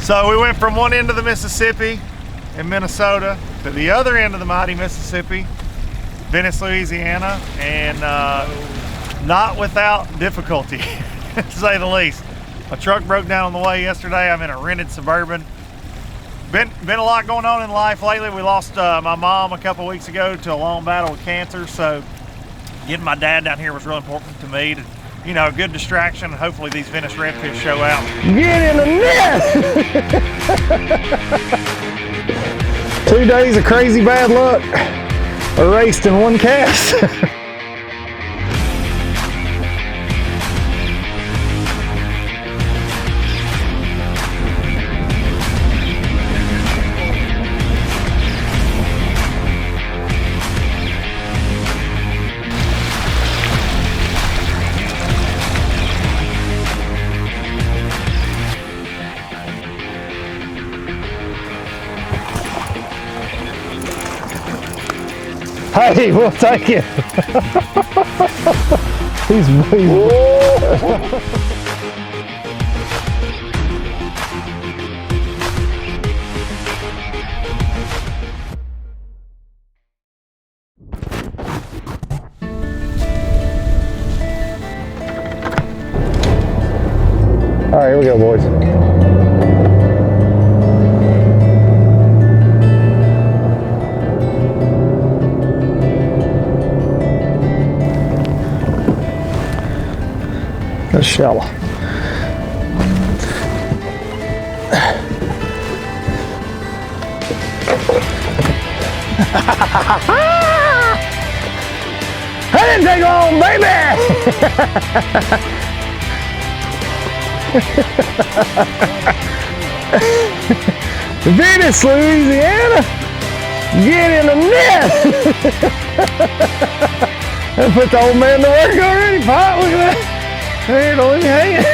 So we went from one end of the Mississippi in Minnesota to the other end of the mighty Mississippi, Venice, Louisiana, and not without difficulty, to say the least. My truck broke down on the way yesterday. I'm in a rented Suburban. Been a lot going on in life lately. We lost my mom a couple weeks ago to a long battle with cancer, so getting my dad down here was real important to me. To, you know, a good distraction, and hopefully these Venice redfish show out. Get in the net! 2 days of crazy bad luck, erased in one cast. Hey, we'll take it. He's All right, here we go, boys. That's shallow. I didn't take long, baby! Venice, Louisiana! Get in the net! I put the old man to work already, Pop, look at that! Hey, don't let me hang it.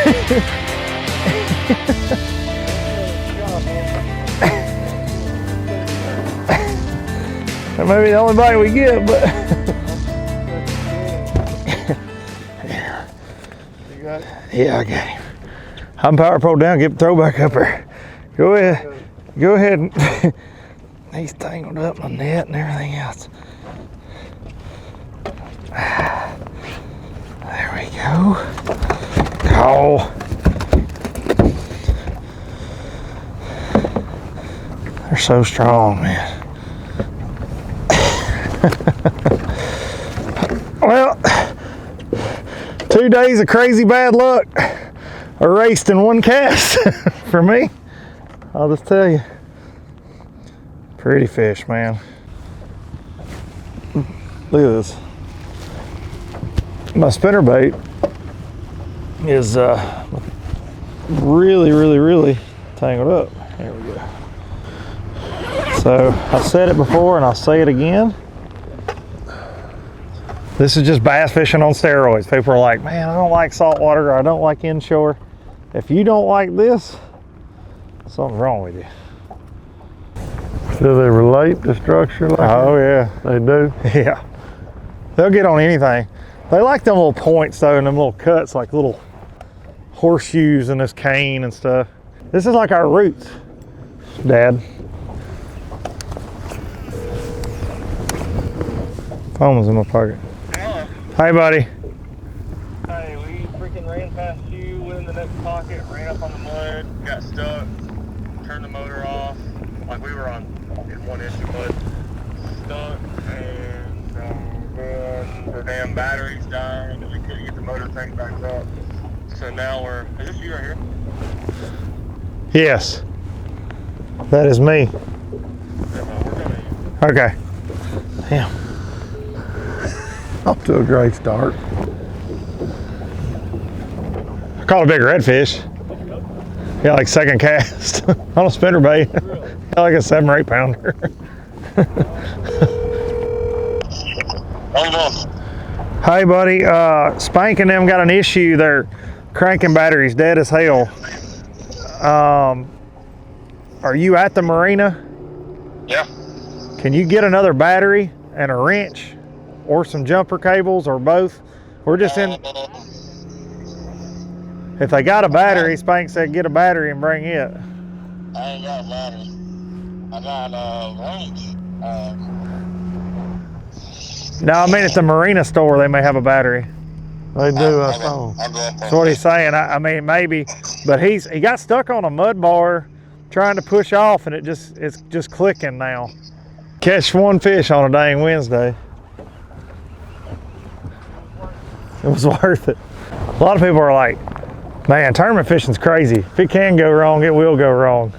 That may be the only bite we get, but. You got it? Yeah, I got him. I'm power pole down, get the throw back up there. Go ahead. Go ahead. He's tangled up in the net and everything else. There we go. Oh. They're so strong, man. Well, 2 days of crazy bad luck erased in one cast for me. I'll just tell you. Pretty fish, man. Look at this. My spinnerbait is really tangled up. There we go. So I've said it before and I'll say it again. This is just bass fishing on steroids. People are like, man, I don't like saltwater, or I don't like inshore. If you don't like this, something's wrong with you. Do they relate to structure like Oh that? yeah. They do? Yeah. They'll get on anything. They like them little points though, and them little cuts, like little horseshoes in this cane and stuff. This is like our roots, Dad. Phone was in my pocket. Hello. Hey, buddy. Hey, we freaking ran past you, went in the next pocket, ran up on the mud, got stuck, turned the motor off, like we were in 1 inch of mud, stuck, and then the damn batteries died, and we couldn't get the motor tank back up. So now is this you right here? Yes, that is me. Yeah, we're coming. Okay. Damn. Off to a great start. I caught a big redfish. Yeah, like second cast on a spinnerbait. Yeah, like a 7 or 8 pounder. Hey, buddy. Spank and them got an issue. Their cranking battery's dead as hell. Are you at the marina? Yeah. Can you get another battery and a wrench or some jumper cables or both? We're just in. If they got a battery, Spank said get a battery and bring it. I ain't got a battery. I got range. No, I mean at the marina store they may have a battery. They do, I saw. That's what he's saying. I mean maybe, but he got stuck on a mud bar trying to push off, and it's just clicking now. Catch one fish on a dang Wednesday. It was worth it. A lot of people are like, man, tournament fishing's crazy. If it can go wrong, it will go wrong.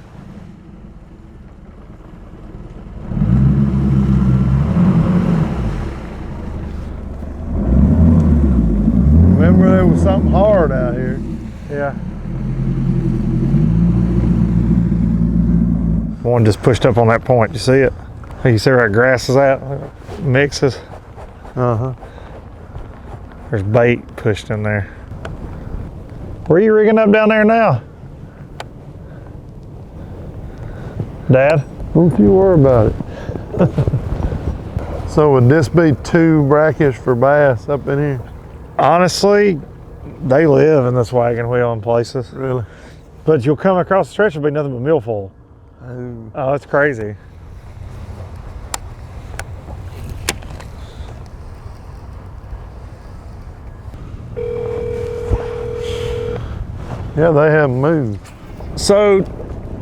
Remember there was something hard out here. Yeah. One just pushed up on that point. You see it? You see where that grass is at? Mixes. Uh-huh. There's bait pushed in there. Where are you rigging up down there now? Dad? Don't you worry about it. So would this be too brackish for bass up in here? Honestly, they live in this wagon wheel in places. Really? But you'll come across the stretch, it'll be nothing but milfoil. Oh, it's crazy. Yeah, they haven't moved. So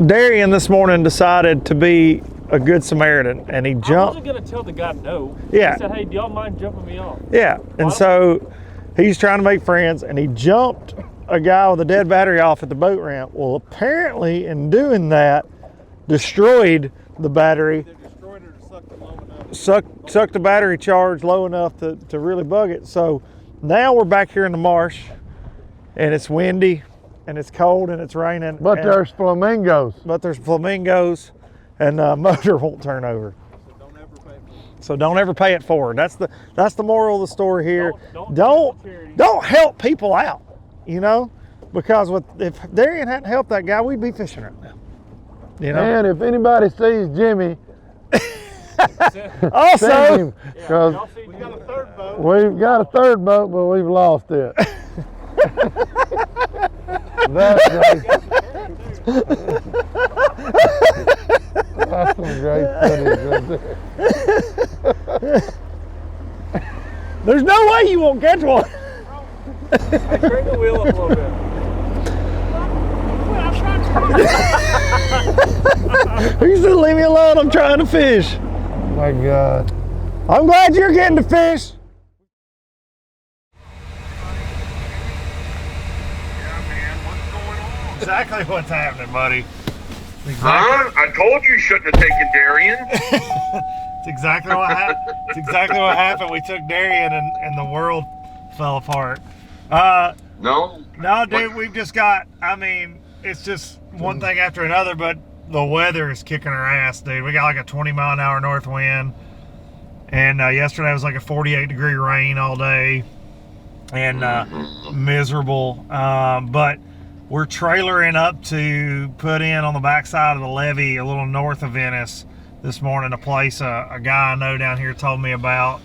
Darian this morning decided to be a good Samaritan, and he jumped. I wasn't gonna tell the guy no. Yeah. He said, hey, do y'all mind jumping me off? Yeah, and so he's trying to make friends, and he jumped a guy with a dead battery off at the boat ramp. Well, apparently in doing that, destroyed the battery. They destroyed it or sucked it low enough. Sucked the battery charge low enough to really bug it. So now we're back here in the marsh, and it's windy, and it's cold, and it's raining. But there's flamingos. But there's flamingos, and the motor won't turn over. So don't ever pay it forward. That's the moral of the story here. Don't help people out, you know, because if Darian hadn't helped that guy, we'd be fishing right now. You know. And if anybody sees Jimmy, also, send him, 'cause We got a third boat. we've got a third boat, but we've lost it. That's great. That's some great footage right there. there's no way you won't catch one. I turned the wheel up a little bit. You said leave me alone, I'm trying to fish. Oh my God. I'm glad you're getting to fish. Exactly what's happening, buddy. Huh? I told you shouldn't have taken Darian. It's exactly what happened. It's exactly what happened. We took Darian and the world fell apart. No, dude, we've just got, I mean, it's just one thing after another, but the weather is kicking our ass, dude. We got like a 20-mile-an-hour north wind, and yesterday was like a 48-degree rain all day, and miserable. But we're trailering up to put in on the backside of the levee a little north of Venice this morning, a place a guy I know down here told me about,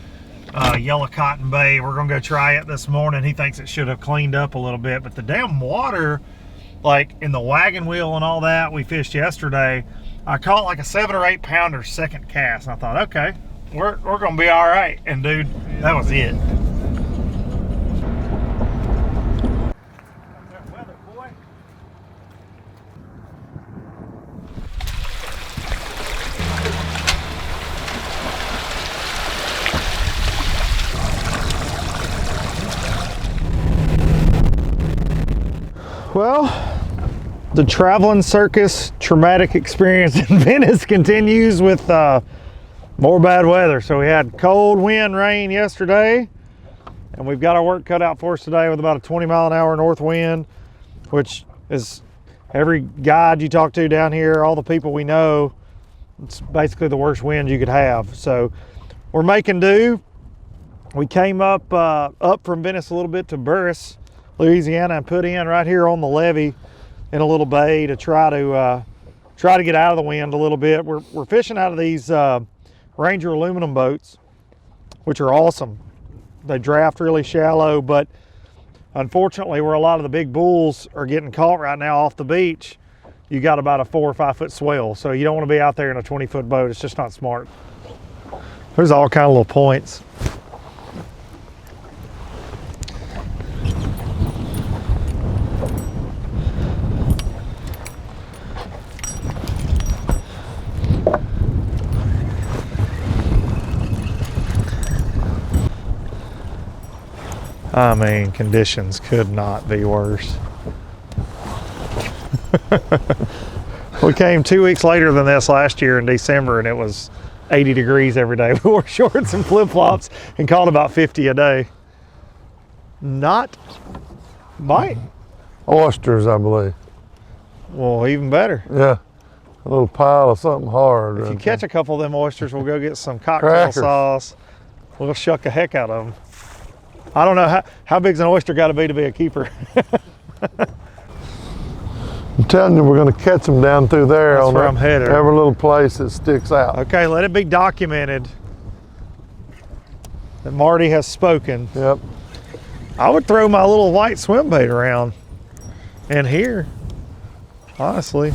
Yellow Cotton Bay. We're gonna go try it this morning. He thinks it should have cleaned up a little bit, but the damn water, like in the wagon wheel and all that we fished yesterday, I caught like a 7 or 8 pounder second cast, and I thought, okay, we're gonna be all right. And dude, that was it. Well, the Traveling Circus traumatic experience in Venice continues with more bad weather. So we had cold wind, rain yesterday, and we've got our work cut out for us today with about a 20-mile-an-hour north wind, which is every guide you talk to down here, all the people we know, it's basically the worst wind you could have. So we're making do. We came up from Venice a little bit to Burris, Louisiana, and put in right here on the levee in a little bay to try to get out of the wind a little bit. We're fishing out of these Ranger aluminum boats, which are awesome. They draft really shallow, but Unfortunately, where a lot of the big bulls are getting caught right now off the beach, you got about a 4 or 5 foot swell. So you don't want to be out there in a 20-foot boat. It's just not smart. There's all kind of little points. I mean, conditions could not be worse. We came 2 weeks later than this last year in December, and it was 80 degrees every day. We wore shorts and flip-flops and caught about 50 a day. Not bite. Oysters, I believe. Well, even better. Yeah, a little pile of something hard. If you catch a couple of them oysters, we'll go get some cocktail Crackers. sauce. We'll shuck the heck out of them. I don't know how big's an oyster got to be a keeper. I'm telling you, we're going to catch them down through there. That's on where I'm headed. Every little place that sticks out. Okay, let it be documented that Marty has spoken. Yep. I would throw my little white swim bait around in here, honestly.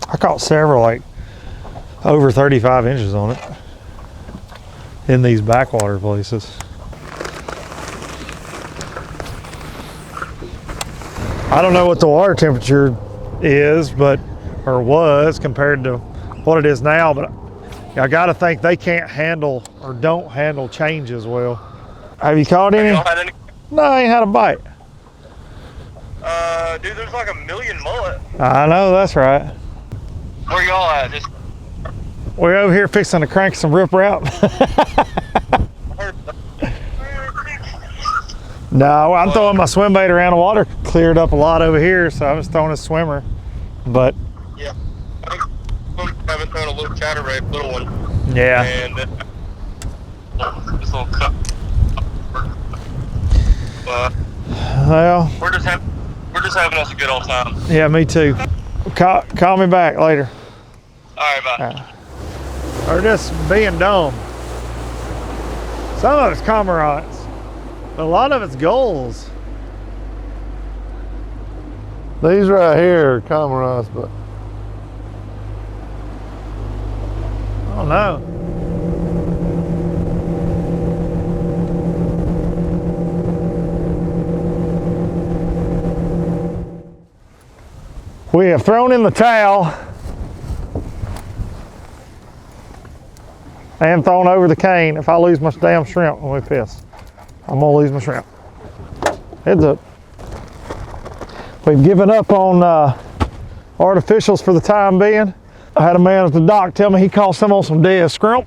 I caught several like over 35 inches on it in these backwater places. I don't know what the water temperature is, or was compared to what it is now, but I gotta think they can't handle or don't handle change as well. Have you caught any? Y'all had any? No, I ain't had a bite. Dude, there's like a million mullet. I know, that's right. Where y'all at? Just We're over here fixing to crank some riprap. No, I'm throwing my swim bait around. The water cleared up a lot over here, so I was throwing a swimmer. But yeah, I think I haven't thrown a little chatterbait, little one. yeah, And this little cup. well, We're just having us a good old time. yeah, me too. Call me back later. All right, bye. Or just being dumb. Some of it's cormorants, but a lot of it's gulls. These right here are cormorants, but I don't know. We have thrown in the towel and thrown over the cane. If I lose my damn shrimp, I'm gonna be pissed. I'm gonna lose my shrimp. Heads up. We've given up on artificials for the time being. I had a man at the dock tell me he caught some on some dead shrimp.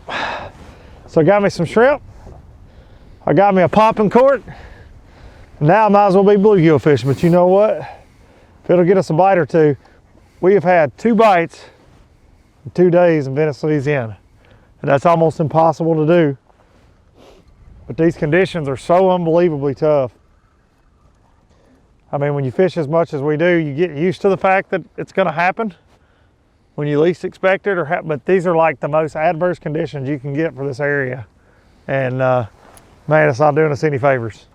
So I got me some shrimp. I got me a popping cork. Now I might as well be bluegill fishing, but you know what? If it'll get us a bite or two, we have had 2 bites in 2 days in Venice, Louisiana. And that's almost impossible to do. But these conditions are so unbelievably tough. I mean, when you fish as much as we do, you get used to the fact that it's gonna happen when you least expect it, but these are like the most adverse conditions you can get for this area. And man, it's not doing us any favors.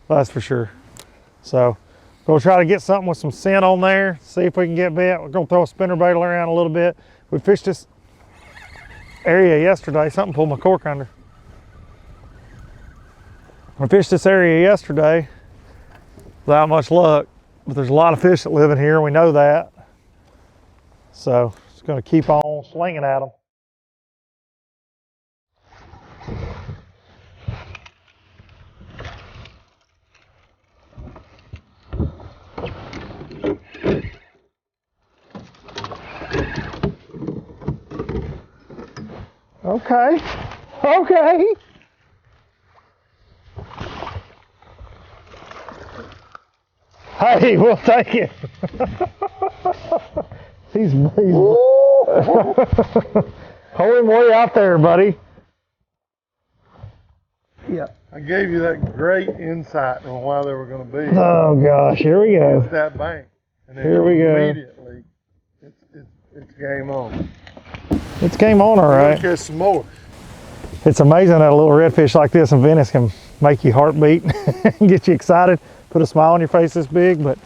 That's for sure. So, we'll try to get something with some scent on there, see if we can get bit. We're gonna throw a spinnerbait around a little bit. We fished this area yesterday. Something pulled my cork under. We fished this area yesterday without much luck, but there's a lot of fish that live in here. We know that. So, just gonna keep on slinging at them. Okay, okay. Hey, we'll take it. he's hold him way out there, buddy. yeah, I gave you that great insight on why they were going to be Oh gosh, here we go. at that bank. And then Here we go. Immediately, it's game on. It's came on all right. Catch some more. It's amazing that a little redfish like this in Venice can make you heartbeat and get you excited, put a smile on your face this big. But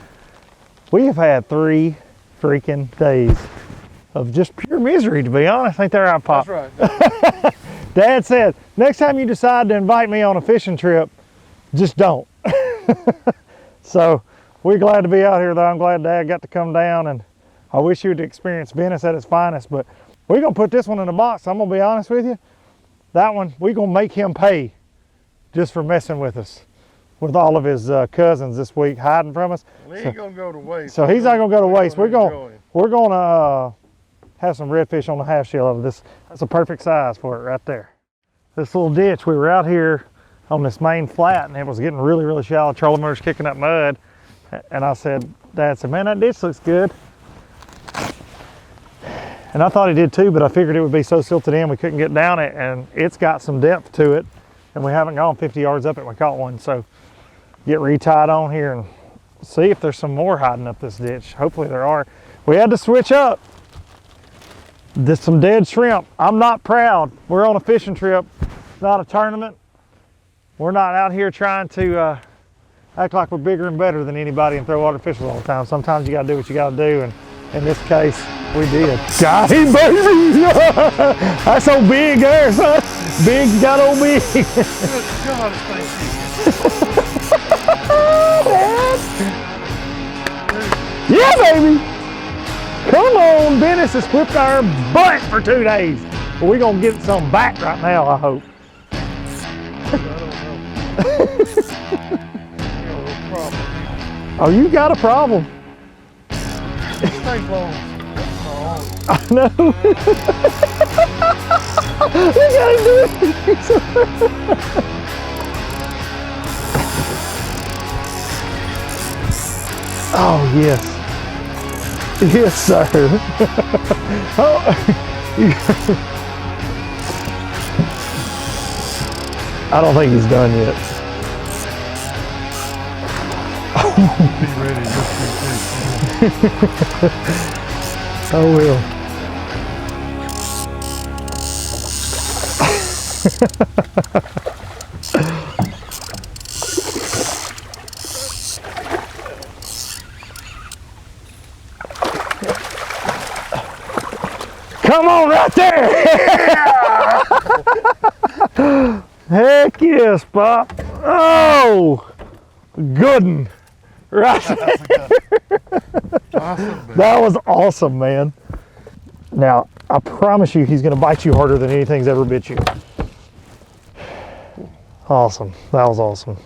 we have had 3 freaking days of just pure misery, to be honest. Ain't that right, Pop? That's right. Dad said, next time you decide to invite me on a fishing trip, just don't. So we're glad to be out here, though. I'm glad Dad got to come down, and I wish you would experience Venice at its finest. But we're gonna put this one in the box. I'm gonna be honest with you. That one, we're gonna make him pay just for messing with us, with all of his cousins this week hiding from us. He ain't gonna go to waste. So he's not gonna go to waste. We're enjoy gonna have some redfish on the half shell of this. That's a perfect size for it right there. This little ditch, we were out here on this main flat, and it was getting really, really shallow. Trolling motors kicking up mud, and I said, Dad said, man, that ditch looks good. And I thought he did too, but I figured it would be so silted in we couldn't get down it, and it's got some depth to it, and we haven't gone 50 yards up it. We caught one, so get retied on here and see if there's some more hiding up this ditch. Hopefully there are. We had to switch up. There's some dead shrimp. I'm not proud. We're on a fishing trip, not a tournament. We're not out here trying to act like we're bigger and better than anybody and throw water fishes all the time. Sometimes you gotta do what you gotta do, and in this case, we did. Got him, baby! That's so big there, son. Big got old big. God, Yeah, baby! Come on, Venice has whipped our butt for 2 days. But we're gonna get some back right now, I hope. Oh, you got a problem. I know. We gotta do it. Oh, yes. Yes, sir. Oh. I don't think he's done yet. be ready just in case. I will. Come on, right there! Heck yes, Pop. Oh, good one. Right there. Awesome, That was awesome, man. Now, I promise you he's going to bite you harder than anything's ever bit you. Awesome. That was awesome.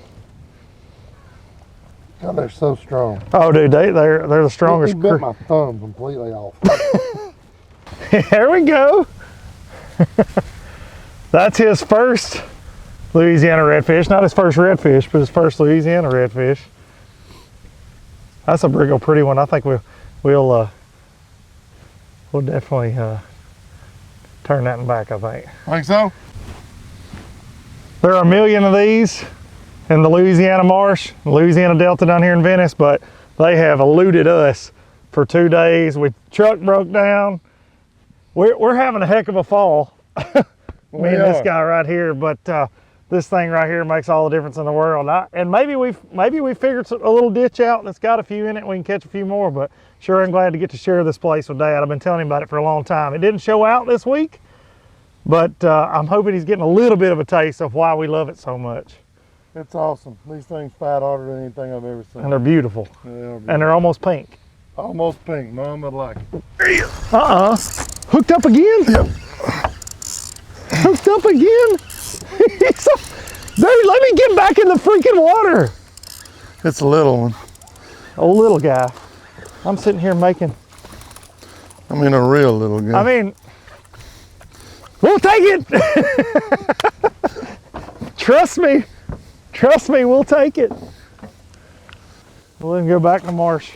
God, they're so strong. Oh, dude, they're the strongest. He bit my thumb completely off. There we go. That's his first Louisiana redfish. Not his first redfish, but his first Louisiana redfish. That's a real pretty one. I think we'll definitely turn that one back, I think. Think so? There are a million of these in the Louisiana marsh, Louisiana Delta down here in Venice, but they have eluded us for 2 days. Truck broke down. We're having a heck of a fall. Me and this guy right here, but this thing right here makes all the difference in the world. And maybe we figured a little ditch out that's got a few in it. We can catch a few more, but sure, I'm glad to get to share this place with Dad. I've been telling him about it for a long time. It didn't show out this week, but I'm hoping he's getting a little bit of a taste of why we love it so much. It's awesome. These things fight harder than anything I've ever seen. And they're beautiful. They are beautiful. And they're almost pink. Almost pink. Mom would like it. Hooked up again? Yep. Hooked up again? Dude, let me get back in the freaking water. It's a little one. Oh, little guy. I'm sitting here making. I mean, a real little guy. I mean, we'll take it. Trust me. Trust me, we'll take it. We'll then go back to the marsh.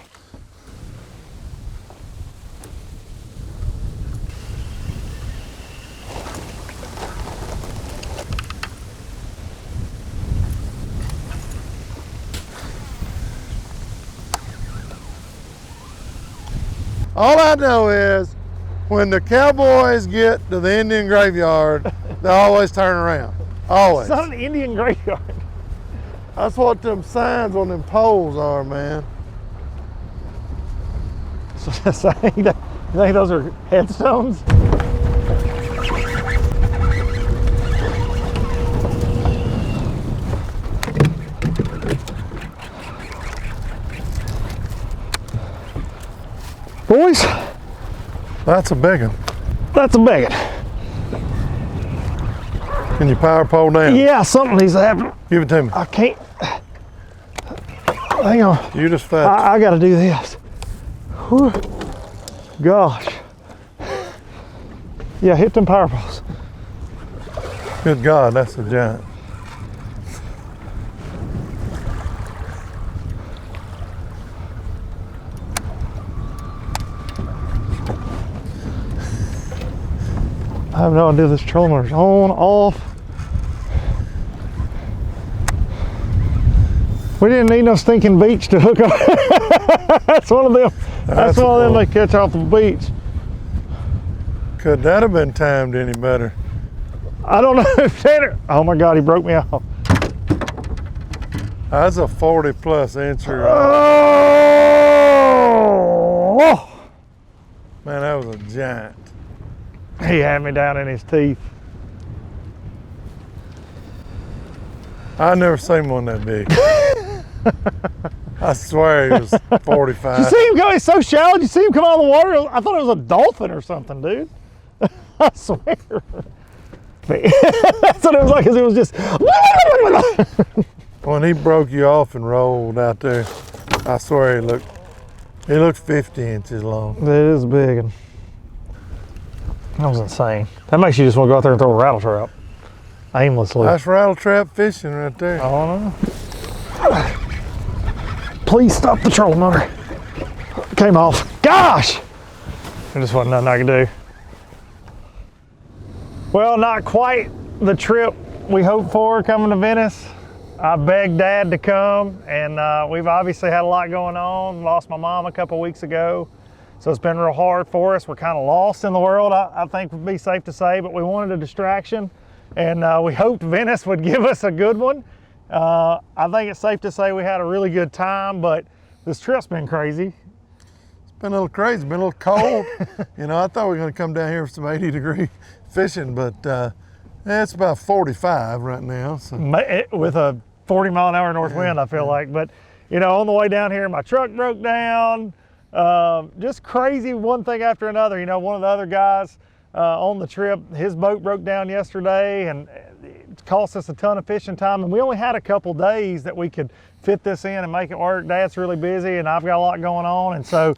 All I know is when the cowboys get to the Indian graveyard, they always turn around. Always. It's not an Indian graveyard. That's what them signs on them poles are, man. So you think those are headstones? Boys, That's a big one. that's a big one. Can you power pole down? Yeah, something needs to happen. Give it to me. I can't. Hang on. You just fetch. I got to do this. Whew. Gosh. Yeah, hit them power poles. Good God, that's a giant. I have no idea if this trolling motor's on, off. We didn't need no stinking beach to hook up. That's one of them. That's one of them they catch off the beach. Could that have been timed any better? I don't know if Tanner. Oh my God, he broke me off. That's a 40+ incher. Oh! Man, that was a giant. He had me down in his teeth. I've never seen one that big. I swear he was 45. You see him go, he's so shallow, you see him come out of the water? I thought it was a dolphin or something, dude. I swear. That's what it was like, because it was just. When he broke you off and rolled out there, I swear he looked 50 inches long. It is big. And that was insane. That makes you just want to go out there and throw a rattle trap aimlessly. That's rattle trap fishing right there. Oh, no. Please stop the trolling motor. Came off. Gosh! There just wasn't nothing I could do. Well, not quite the trip we hoped for coming to Venice. I begged Dad to come, and we've obviously had a lot going on. Lost my mom a couple weeks ago, so it's been real hard for us. We're kind of lost in the world, I think would be safe to say, but we wanted a distraction, and we hoped Venice would give us a good one. I think it's safe to say we had a really good time, but this trip's been crazy. It's been a little crazy, been a little cold. You know, I thought we were going to come down here for some 80-degree fishing, but it's about 45 right now. So. With a 40-mile-an-hour north wind, I feel like. But, you know, on the way down here, my truck broke down. Just crazy, one thing after another. You know, one of the other guys on the trip, his boat broke down yesterday, and it cost us a ton of fishing time. And we only had a couple days that we could fit this in and make it work. Dad's really busy, and I've got a lot going on. And so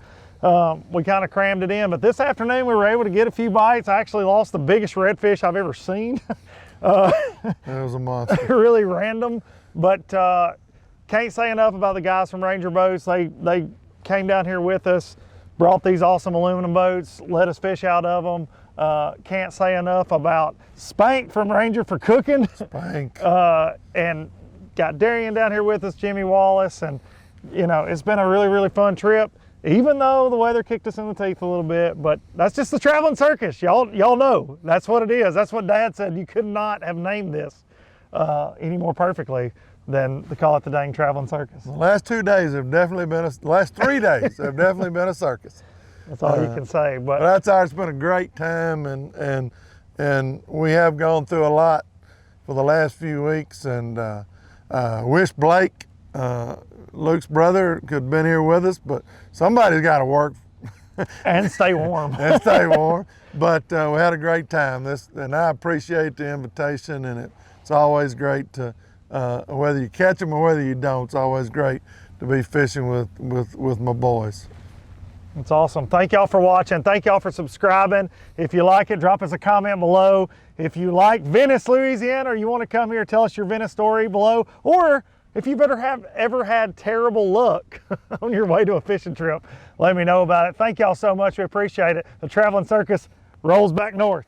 we kind of crammed it in. But this afternoon, we were able to get a few bites. I actually lost the biggest redfish I've ever seen. That was a monster. Really random, but can't say enough about the guys from Ranger Boats. They came down here with us, brought these awesome aluminum boats, let us fish out of them. Can't say enough about Spank from Ranger for cooking. Spank. And got Darian down here with us, Jimmy Wallace, and you know, it's been a really, really fun trip, even though the weather kicked us in the teeth a little bit. But that's just the Traveling Circus. Y'all know that's what it is. That's what Dad said. You could not have named this any more perfectly than to call it the dang Traveling Circus. The last 2 days have definitely been the last 3 days have definitely been a circus. That's all you can say. But that's ours. It's been a great time, and we have gone through a lot for the last few weeks, and wish Blake, Luke's brother, could have been here with us, but somebody's got to work and stay warm. and stay warm. But we had a great time. And I appreciate the invitation, and it's always great to whether you catch them or whether you don't. It's always great to be fishing with my boys. It's awesome. Thank y'all for watching. Thank y'all for subscribing. If you like it, drop us a comment below. If you like Venice, Louisiana, or you want to come here, tell us your Venice story below. Or if you've ever had terrible luck on your way to a fishing trip, let me know about it. Thank y'all so much. We appreciate it. The Traveling Circus rolls back north.